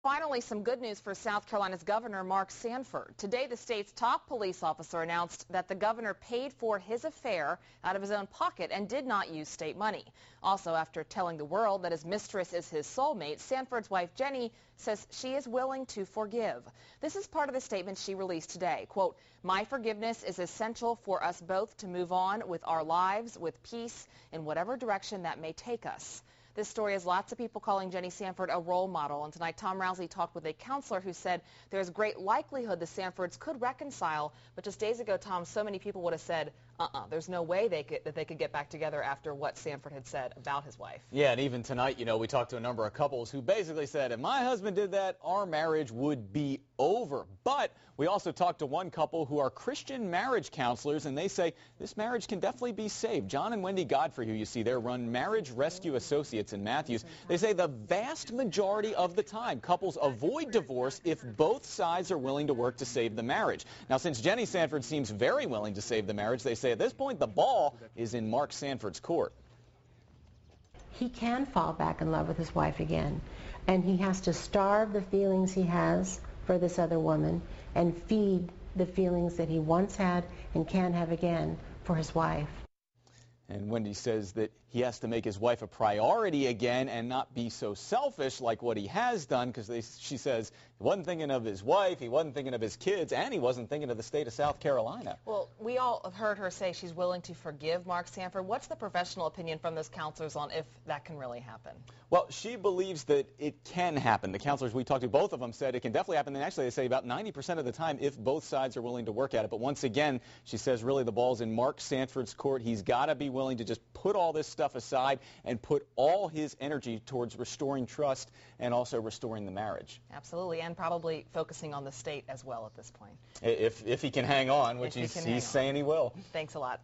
Finally, some good news for South Carolina's Governor Mark Sanford. Today, the state's top police officer announced that the governor paid for his affair out of his own pocket and did not use state money. Also, after telling the world that his mistress is his soulmate, Sanford's wife Jenny says she is willing to forgive. This is part of the statement she released today. Quote, "My forgiveness is essential for us both to move on with our lives with peace in whatever direction that may take us." This story has lots of people calling Jenny Sanford a role model. And tonight, Tom Rousey talked with a counselor who said there's great likelihood the Sanfords could reconcile. But just days ago, Tom, so many people would have said, there's no way they could get back together after what Sanford had said about his wife. Yeah, and even tonight, we talked to a number of couples who basically said, if my husband did that, our marriage would be over. But we also talked to one couple who are Christian marriage counselors, and they say this marriage can definitely be saved. John and Wendy Godfrey, who you see there, run Marriage Rescue Associates in Matthews. They say the vast majority of the time, couples avoid divorce if both sides are willing to work to save the marriage. Now, since Jenny Sanford seems very willing to save the marriage, they say at this point the ball is in Mark Sanford's court. He can fall back in love with his wife again, and he has to starve the feelings he has for this other woman and feed the feelings that he once had and can have again for his wife. And Wendy says that he has to make his wife a priority again and not be so selfish like what he has done, because she says he wasn't thinking of his wife, he wasn't thinking of his kids, and he wasn't thinking of the state of South Carolina. Well, we all have heard her say she's willing to forgive Mark Sanford. What's the professional opinion from those counselors on if that can really happen? Well, she believes that it can happen. The counselors we talked to, both of them said it can definitely happen. And actually, they say about 90% of the time if both sides are willing to work at it. But once again, she says really the ball's in Mark Sanford's court. He's got to be willing to just put all this stuff aside and put all his energy towards restoring trust and also restoring the marriage. Absolutely, and probably focusing on the state as well at this point. If he can hang on, which he's saying he will. Thanks a lot.